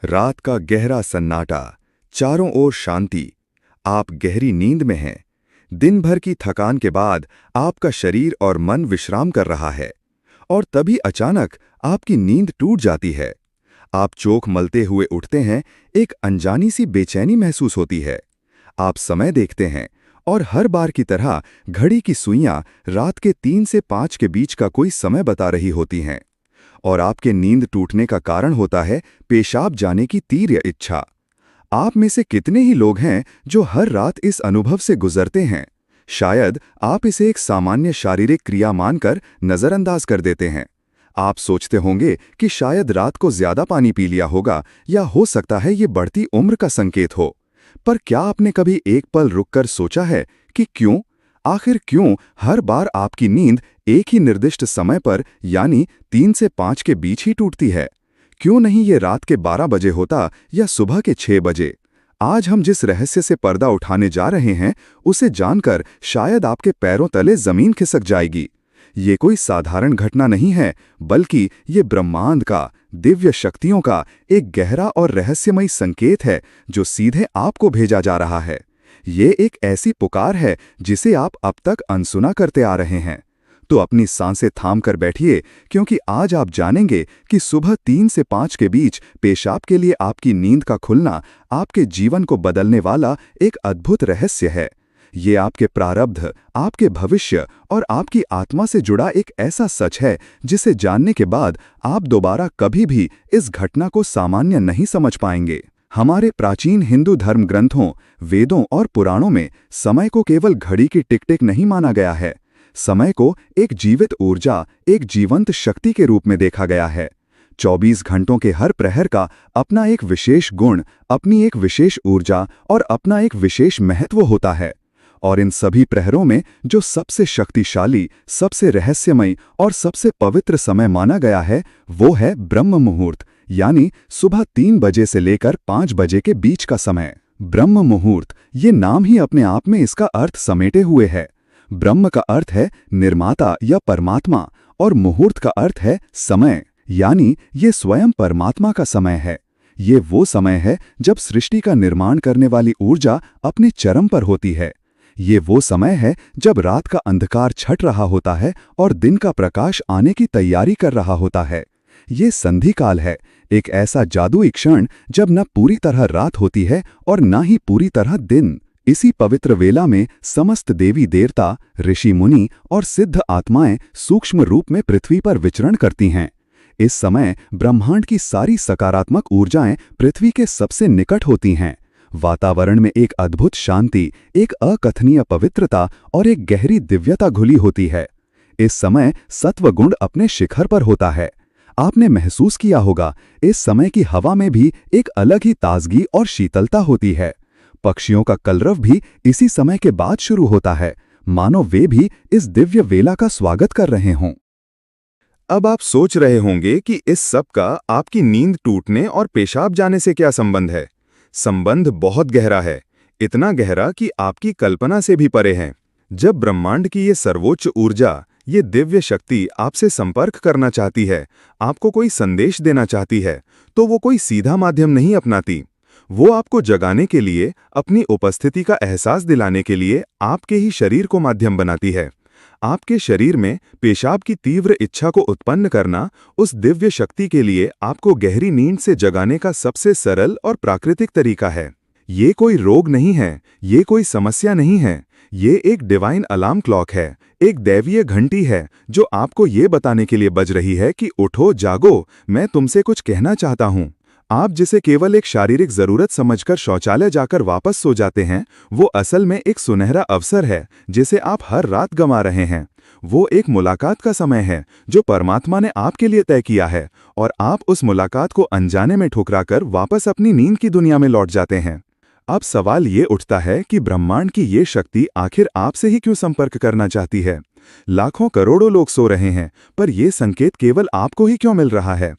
रात का गहरा सन्नाटा, चारों ओर शांति। आप गहरी नींद में हैं। दिन भर की थकान के बाद आपका शरीर और मन विश्राम कर रहा है और तभी अचानक आपकी नींद टूट जाती है। आप चोख मलते हुए उठते हैं, एक अनजानी सी बेचैनी महसूस होती है। आप समय देखते हैं और हर बार की तरह घड़ी की सुइयां रात के 3 से 5 के बीच का कोई समय बता रही होती हैं। और आपके नींद टूटने का कारण होता है पेशाब जाने की तीव्र इच्छा। आप में से कितने ही लोग हैं जो हर रात इस अनुभव से गुजरते हैं? शायद आप इसे एक सामान्य शारीरिक क्रिया मानकर नजरअंदाज कर देते हैं। आप सोचते होंगे कि शायद रात को ज्यादा पानी पी लिया होगा या हो सकता है ये बढ़ती उम्र का संकेत हो। पर क्या आपने कभी एक पल रुककर सोचा है कि क्यों, आखिर क्यों हर बार आपकी नींद एक ही निर्दिष्ट समय पर यानी 3 से 5 के बीच ही टूटती है? क्यों नहीं ये रात के 12 बजे होता या सुबह के 6 बजे? आज हम जिस रहस्य से पर्दा उठाने जा रहे हैं, उसे जानकर शायद आपके पैरों तले जमीन खिसक जाएगी। ये कोई साधारण घटना नहीं है, बल्कि ये ब्रह्मांड का, दिव्य शक्तियों का एक गहरा और रहस्यमयी संकेत है जो सीधे आपको भेजा जा रहा है। ये एक ऐसी पुकार है जिसे आप अब तक अनसुना करते आ रहे हैं। तो अपनी सांसें थाम कर बैठिए, क्योंकि आज आप जानेंगे कि सुबह 3 से 5 के बीच पेशाब के लिए आपकी नींद का खुलना आपके जीवन को बदलने वाला एक अद्भुत रहस्य है। ये आपके प्रारब्ध, आपके भविष्य और आपकी आत्मा से जुड़ा एक ऐसा सच है जिसे जानने के बाद आप दोबारा कभी भी इस घटना को सामान्य नहीं समझ पाएंगे। हमारे प्राचीन हिंदू धर्म ग्रंथों, वेदों और पुराणों में समय को केवल घड़ी की टिक-टिक नहीं माना गया है। समय को एक जीवित ऊर्जा, एक जीवंत शक्ति के रूप में देखा गया है। 24 घंटों के हर प्रहर का अपना एक विशेष गुण, अपनी एक विशेष ऊर्जा और अपना एक विशेष महत्व होता है। और इन सभी प्रहरों में जो सबसे शक्तिशाली, सबसे रहस्यमय और सबसे पवित्र समय माना गया है, वो है ब्रह्म मुहूर्त, यानी सुबह 3 बजे से लेकर 5 बजे के बीच का समय। ब्रह्म मुहूर्त, ये नाम ही अपने आप में इसका अर्थ समेटे हुए है। ब्रह्म का अर्थ है निर्माता या परमात्मा और मुहूर्त का अर्थ है समय, यानी ये स्वयं परमात्मा का समय है। ये वो समय है जब सृष्टि का निर्माण करने वाली ऊर्जा अपने चरम पर होती है। ये वो समय है जब रात का अंधकार छट रहा होता है और दिन का प्रकाश आने की तैयारी कर रहा होता है। ये संधि काल है, एक ऐसा जादुई क्षण जब न पूरी तरह रात होती है और न ही पूरी तरह दिन। इसी पवित्र वेला में समस्त देवी देवता, ऋषि मुनि और सिद्ध आत्माएं सूक्ष्म रूप में पृथ्वी पर विचरण करती हैं। इस समय ब्रह्मांड की सारी सकारात्मक ऊर्जाएं पृथ्वी के सबसे निकट होती हैं। वातावरण में एक अद्भुत शांति, एक अकथनीय पवित्रता और एक गहरी दिव्यता घुली होती है। इस समय सत्व गुण अपने शिखर पर होता है। आपने महसूस किया होगा, इस समय की हवा में भी एक अलग ही ताजगी और शीतलता होती है। पक्षियों का कलरव भी इसी समय के बाद शुरू होता है, मानो वे भी इस दिव्य वेला का स्वागत कर रहे हों। अब आप सोच रहे होंगे कि इस सब का आपकी नींद टूटने और पेशाब जाने से क्या संबंध है? संबंध बहुत गहरा है, इतना गहरा कि आपकी कल्पना से भी परे है। जब ब्रह्मांड की ये सर्वोच्च ऊर्जा, ये दिव्य शक्ति आपसे संपर्क करना चाहती है, आपको कोई संदेश देना चाहती है, तो वो कोई सीधा माध्यम नहीं अपनाती। वो आपको जगाने के लिए, अपनी उपस्थिति का एहसास दिलाने के लिए आपके ही शरीर को माध्यम बनाती है। आपके शरीर में पेशाब की तीव्र इच्छा को उत्पन्न करना उस दिव्य शक्ति के लिए आपको गहरी नींद से जगाने का सबसे सरल और प्राकृतिक तरीका है। ये कोई रोग नहीं है, ये कोई समस्या नहीं है, ये एक डिवाइन अलार्म क्लॉक है, एक दैवीय घंटी है जो आपको ये बताने के लिए बज रही है कि उठो, जागो, मैं तुमसे कुछ कहना चाहता हूँ। आप जिसे केवल एक शारीरिक जरूरत समझकर शौचालय जाकर वापस सो जाते हैं, वो असल में एक सुनहरा अवसर है जिसे आप हर रात गंवा रहे हैं। वो एक मुलाकात का समय है जो परमात्मा ने आपके लिए तय किया है, और आप उस मुलाकात को अनजाने में ठुकराकर वापस अपनी नींद की दुनिया में लौट जाते हैं। अब सवाल ये उठता है कि ब्रह्मांड की ये शक्ति आखिर आपसे ही क्यों संपर्क करना चाहती है? लाखों करोड़ों लोग सो रहे हैं, पर यह संकेत केवल आपको ही क्यों मिल रहा है?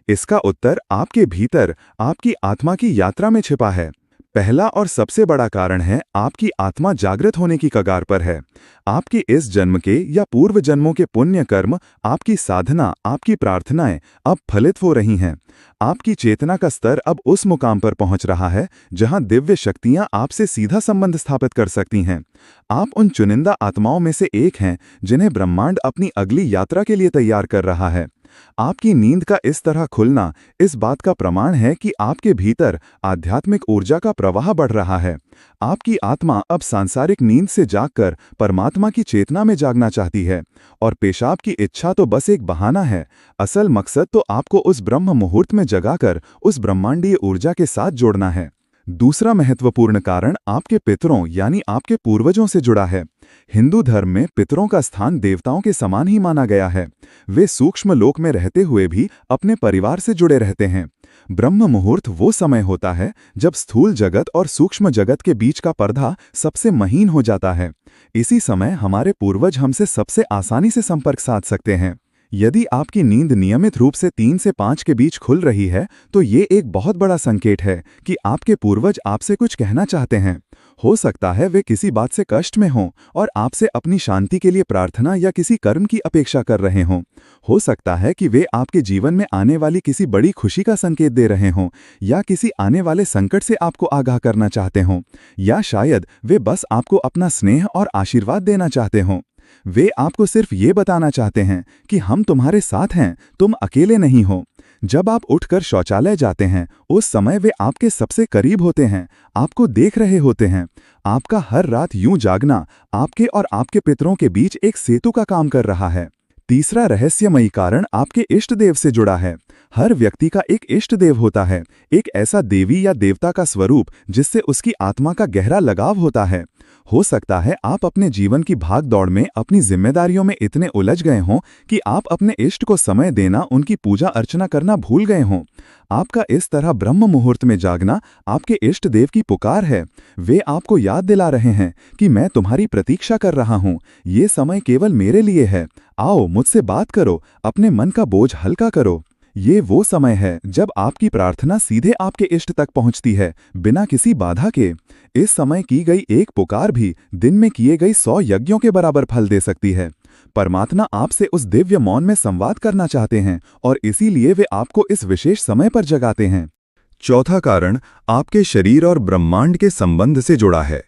इसका उत्तर आपके भीतर, आपकी आत्मा की यात्रा में छिपा है। पहला और सबसे बड़ा कारण है आपकी आत्मा जागृत होने की कगार पर है। आपके इस जन्म के या पूर्व जन्मों के पुण्य कर्म, आपकी साधना, आपकी प्रार्थनाएं अब फलित हो रही हैं। आपकी चेतना का स्तर अब उस मुकाम पर पहुंच रहा है जहां दिव्य शक्तियां आपसे सीधा संबंध स्थापित कर सकती हैं। आप उन चुनिंदा आत्माओं में से एक हैं जिन्हें ब्रह्मांड अपनी अगली यात्रा के लिए तैयार कर रहा है। आपकी नींद का इस तरह खुलना इस बात का प्रमाण है कि आपके भीतर आध्यात्मिक ऊर्जा का प्रवाह बढ़ रहा है। आपकी आत्मा अब सांसारिक नींद से जागकर परमात्मा की चेतना में जागना चाहती है, और पेशाब की इच्छा तो बस एक बहाना है। असल मकसद तो आपको उस ब्रह्म मुहूर्त में जगाकर उस ब्रह्मांडीय ऊर्जा के साथ जोड़ना है। दूसरा महत्वपूर्ण कारण आपके पितरों यानी आपके पूर्वजों से जुड़ा है। हिंदू धर्म में पितरों का स्थान देवताओं के समान ही माना गया है। वे सूक्ष्म लोक में रहते हुए भी अपने परिवार से जुड़े रहते हैं। ब्रह्म मुहूर्त वो समय होता है जब स्थूल जगत और सूक्ष्म जगत के बीच का पर्दा सबसे महीन हो जाता है। इसी समय हमारे पूर्वज हमसे सबसे आसानी से संपर्क साध सकते हैं। यदि आपकी नींद नियमित रूप से 3 से 5 के बीच खुल रही है तो ये एक बहुत बड़ा संकेत है कि आपके पूर्वज आपसे कुछ कहना चाहते हैं। हो सकता है वे किसी बात से कष्ट में हों और आपसे अपनी शांति के लिए प्रार्थना या किसी कर्म की अपेक्षा कर रहे हों। हो सकता है कि वे आपके जीवन में आने वाली किसी बड़ी खुशी का संकेत दे रहे हों, या किसी आने वाले संकट से आपको आगाह करना चाहते हों, या शायद वे बस आपको अपना स्नेह और आशीर्वाद देना चाहते हों। वे आपको सिर्फ ये बताना चाहते हैं कि हम तुम्हारे साथ हैं, तुम अकेले नहीं हो। जब आप उठकर शौचालय जाते हैं उस समय वे आपके सबसे करीब होते हैं, आपको देख रहे होते हैं। आपका हर रात यूं जागना आपके और आपके पितरों के बीच एक सेतु का काम कर रहा है। तीसरा रहस्यमयी कारण आपके इष्ट देव से जुड़ा है। हर व्यक्ति का एक इष्ट देव होता है, एक ऐसा देवी या देवता का स्वरूप जिससे उसकी आत्मा का गहरा लगाव होता है। हो सकता है आप अपने जीवन की भाग दौड़ में अपनी जिम्मेदारियों में इतने उलझ गए हों कि आप अपने इष्ट को समय देना, उनकी पूजा अर्चना करना भूल गए हों। आपका इस तरह ब्रह्म मुहूर्त में जागना आपके इष्ट देव की पुकार है। वे आपको याद दिला रहे हैं कि मैं तुम्हारी प्रतीक्षा कर रहा हूं, ये समय केवल मेरे लिए है। आओ मुझसे बात करो, अपने मन का बोझ हल्का करो। ये वो समय है जब आपकी प्रार्थना सीधे आपके इष्ट तक पहुंचती है, बिना किसी बाधा के। इस समय की गई एक पुकार भी दिन में किए गए 100 यज्ञों के बराबर फल दे सकती है। परमात्मा आपसे उस दिव्य मौन में संवाद करना चाहते हैं और इसीलिए वे आपको इस विशेष समय पर जगाते हैं। चौथा कारण आपके शरीर और ब्रह्मांड के संबंध से जुड़ा है।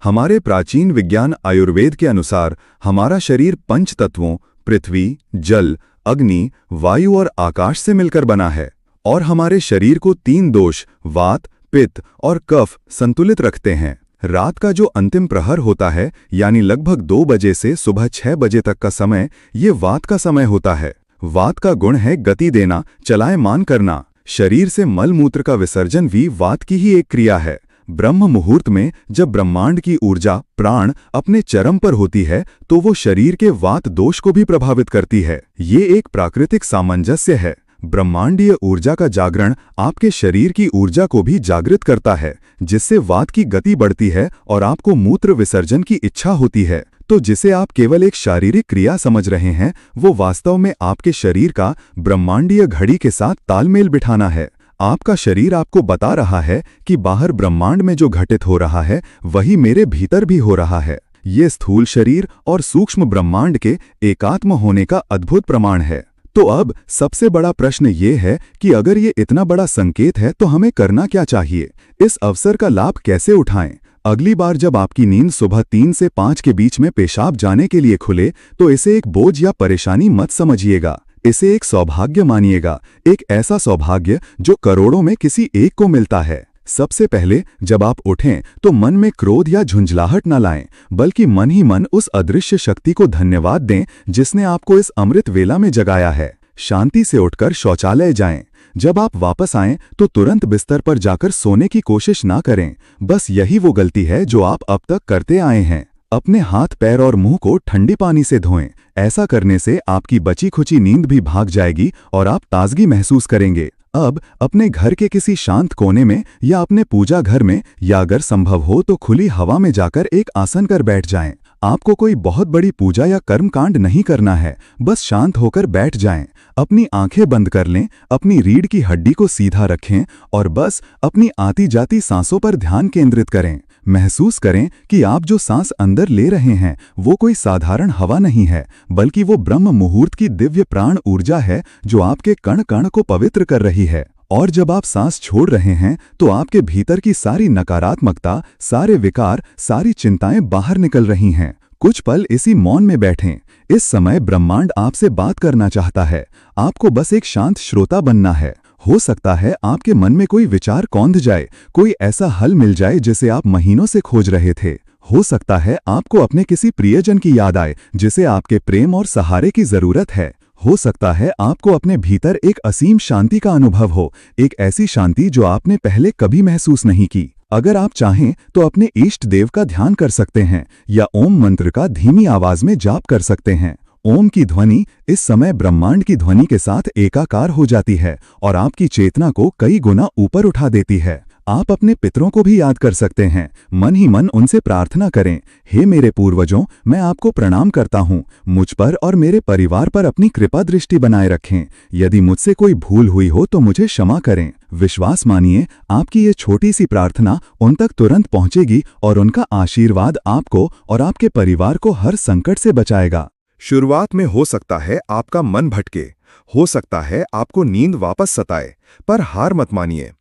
हमारे प्राचीन विज्ञान आयुर्वेद के अनुसार हमारा शरीर 5 तत्वों पृथ्वी, जल, अग्नि, वायु और आकाश से मिलकर बना है, और हमारे शरीर को 3 दोष वात, पित्त और कफ संतुलित रखते हैं। रात का जो अंतिम प्रहर होता है यानी लगभग 2 बजे से सुबह 6 बजे तक का समय, ये वात का समय होता है। वात का गुण है गति देना, चलायमान करना। शरीर से मल मूत्र का विसर्जन भी वात की ही एक क्रिया है। ब्रह्म मुहूर्त में जब ब्रह्मांड की ऊर्जा प्राण अपने चरम पर होती है तो वो शरीर के वात दोष को भी प्रभावित करती है। ये एक प्राकृतिक सामंजस्य है। ब्रह्मांडीय ऊर्जा का जागरण आपके शरीर की ऊर्जा को भी जागृत करता है, जिससे वात की गति बढ़ती है और आपको मूत्र विसर्जन की इच्छा होती है। तो जिसे आप केवल एक शारीरिक क्रिया समझ रहे हैं, वो वास्तव में आपके शरीर का ब्रह्मांडीय घड़ी के साथ तालमेल बिठाना है। आपका शरीर आपको बता रहा है कि बाहर ब्रह्मांड में जो घटित हो रहा है वही मेरे भीतर भी हो रहा है। ये स्थूल शरीर और सूक्ष्म ब्रह्मांड के एकात्म होने का अद्भुत प्रमाण है। तो अब सबसे बड़ा प्रश्न ये है कि अगर ये इतना बड़ा संकेत है तो हमें करना क्या चाहिए? इस अवसर का लाभ कैसे उठाएं? अगली बार जब आपकी नींद सुबह 3 से 5 के बीच में पेशाब जाने के लिए खुले तो इसे एक बोझ या परेशानी मत समझिएगा। इसे एक सौभाग्य मानिएगा, एक ऐसा सौभाग्य जो करोड़ों में किसी एक को मिलता है। सबसे पहले जब आप उठें तो मन में क्रोध या झुंझलाहट न लाएं, बल्कि मन ही मन उस अदृश्य शक्ति को धन्यवाद दें जिसने आपको इस अमृत वेला में जगाया है। शांति से उठकर शौचालय जाएं। जब आप वापस आएं तो तुरंत बिस्तर पर जाकर सोने की कोशिश ना करें। बस यही वो गलती है जो आप अब तक करते आए हैं। अपने हाथ, पैर और मुंह को ठंडे पानी से धोएं। ऐसा करने से आपकी बची खुची नींद भी भाग जाएगी और आप ताजगी महसूस करेंगे। अब अपने घर के किसी शांत कोने में या अपने पूजा घर में, या अगर संभव हो तो खुली हवा में जाकर एक आसन कर बैठ जाएं। आपको कोई बहुत बड़ी पूजा या कर्मकांड नहीं करना है, बस शांत होकर बैठ जाएं, अपनी आंखें बंद कर लें, अपनी रीढ़ की हड्डी को सीधा रखें और बस अपनी आती जाती सांसों पर ध्यान केंद्रित करें। महसूस करें कि आप जो सांस अंदर ले रहे हैं वो कोई साधारण हवा नहीं है, बल्कि वो ब्रह्म मुहूर्त की दिव्य प्राण ऊर्जा है जो आपके कण कण को पवित्र कर रही है। और जब आप सांस छोड़ रहे हैं तो आपके भीतर की सारी नकारात्मकता, सारे विकार, सारी चिंताएं बाहर निकल रही हैं। कुछ पल इसी मौन में बैठें। इस समय ब्रह्मांड आपसे बात करना चाहता है। आपको बस एक शांत श्रोता बनना है। हो सकता है आपके मन में कोई विचार कौंध जाए, कोई ऐसा हल मिल जाए जिसे आप महीनों से खोज रहे थे। हो सकता है आपको अपने किसी प्रियजन की याद आए जिसे आपके प्रेम और सहारे की जरूरत है। हो सकता है आपको अपने भीतर एक असीम शांति का अनुभव हो, एक ऐसी शांति जो आपने पहले कभी महसूस नहीं की। अगर आप चाहें तो अपने इष्ट देव का ध्यान कर सकते हैं या ओम मंत्र का धीमी आवाज में जाप कर सकते हैं। ओम की ध्वनि इस समय ब्रह्मांड की ध्वनि के साथ एकाकार हो जाती है और आपकी चेतना को कई गुना ऊपर उठा देती है। आप अपने पितरों को भी याद कर सकते हैं। मन ही मन उनसे प्रार्थना करें, हे मेरे पूर्वजों, मैं आपको प्रणाम करता हूँ। मुझ पर और मेरे परिवार पर अपनी कृपा दृष्टि बनाए रखें। यदि मुझसे कोई भूल हुई हो तो मुझे क्षमा करें। विश्वास मानिए, आपकी ये छोटी सी प्रार्थना उन तक तुरंत पहुंचेगी और उनका आशीर्वाद आपको और आपके परिवार को हर संकट से बचाएगा। शुरुआत में हो सकता है आपका मन भटके, हो सकता है आपको नींद वापस सताए, पर हार मत मानिए।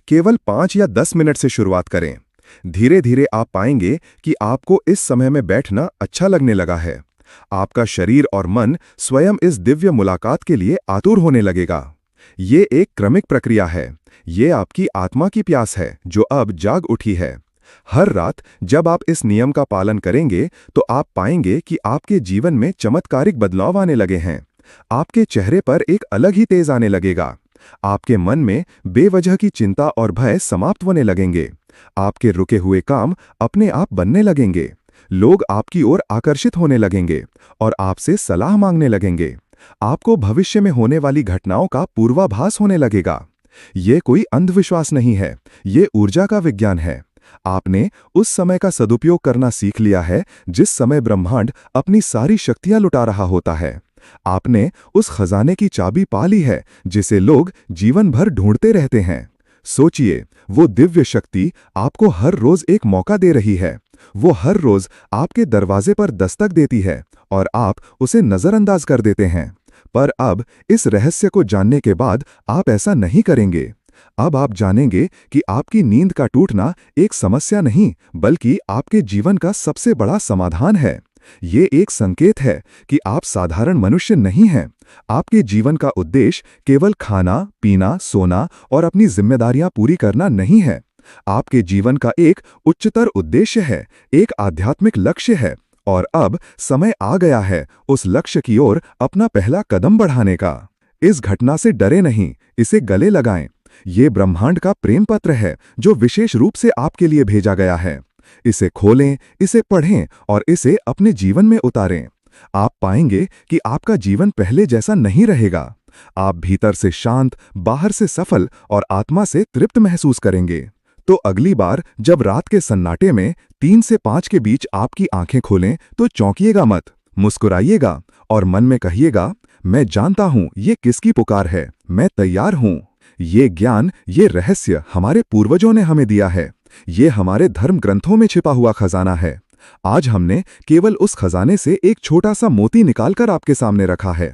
केवल 5 या 10 मिनट से शुरुआत करें। धीरे धीरे आप पाएंगे कि आपको इस समय में बैठना अच्छा लगने लगा है। आपका शरीर और मन स्वयं इस दिव्य मुलाकात के लिए आतुर होने लगेगा। ये एक क्रमिक प्रक्रिया है। ये आपकी आत्मा की प्यास है जो अब जाग उठी है। हर रात जब आप इस नियम का पालन करेंगे तो आप पाएंगे कि आपके जीवन में चमत्कारिक बदलाव आने लगे हैं। आपके चेहरे पर एक अलग ही तेज आने लगेगा। आपके मन में बेवजह की चिंता और भय समाप्त होने लगेंगे। आपके रुके हुए काम अपने आप बनने लगेंगे। लोग आपकी ओर आकर्षित होने लगेंगे और आपसे सलाह मांगने लगेंगे। आपको भविष्य में होने वाली घटनाओं का पूर्वाभास होने लगेगा। ये कोई अंधविश्वास नहीं है, ये ऊर्जा का विज्ञान है। आपने उस समय का सदुपयोग करना सीख लिया है जिस समय ब्रह्मांड अपनी सारी शक्तियां लुटा रहा होता है। आपने उस खजाने की चाबी पा ली है जिसे लोग जीवन भर ढूंढते रहते हैं। सोचिए, वो दिव्य शक्ति आपको हर रोज एक मौका दे रही है। वो हर रोज आपके दरवाजे पर दस्तक देती है और आप उसे नजरअंदाज कर देते हैं। पर अब इस रहस्य को जानने के बाद आप ऐसा नहीं करेंगे। अब आप जानेंगे कि आपकी नींद का टूटना एक समस्या नहीं, बल्कि आपके जीवन का सबसे बड़ा समाधान है। ये एक संकेत है कि आप साधारण मनुष्य नहीं हैं। आपके जीवन का उद्देश्य केवल खाना, पीना, सोना और अपनी जिम्मेदारियां पूरी करना नहीं है। आपके जीवन का एक उच्चतर उद्देश्य है, एक आध्यात्मिक लक्ष्य है। और अब समय आ गया है उस लक्ष्य की ओर अपना पहला कदम बढ़ाने का। इस घटना से डरे नहीं, इसे गले लगाएं। ये ब्रह्मांड का प्रेम पत्र है जो विशेष रूप से आपके लिए भेजा गया है। इसे खोलें, इसे पढ़ें और इसे अपने जीवन में उतारें। आप पाएंगे कि आपका जीवन पहले जैसा नहीं रहेगा। आप भीतर से शांत, बाहर से सफल और आत्मा से तृप्त महसूस करेंगे। तो अगली बार जब रात के सन्नाटे में 3 से 5 के बीच आपकी आंखें खोलें तो चौंकिएगा मत, मुस्कुराइएगा और मन में कहिएगा, मैं जानता हूं ये किसकी पुकार है, मैं तैयार हूं। ये ज्ञान, ये रहस्य हमारे पूर्वजों ने हमें दिया है। ये हमारे धर्म ग्रंथों में छिपा हुआ खजाना है। आज हमने केवल उस खजाने से एक छोटा सा मोती निकालकर आपके सामने रखा है।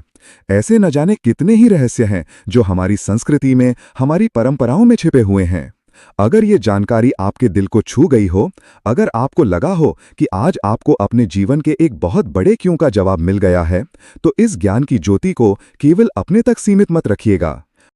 ऐसे न जाने कितने ही रहस्य हैं जो हमारी संस्कृति में, हमारी परंपराओं में छिपे हुए हैं। अगर ये जानकारी आपके दिल को छू गई हो, अगर आपको लगा हो कि आज आपको अपने जीवन के एक बहुत बड़े क्यों का जवाब मिल गया है, तो इस ज्ञान की ज्योति को केवल अपने तक सीमित मत रखिएगा।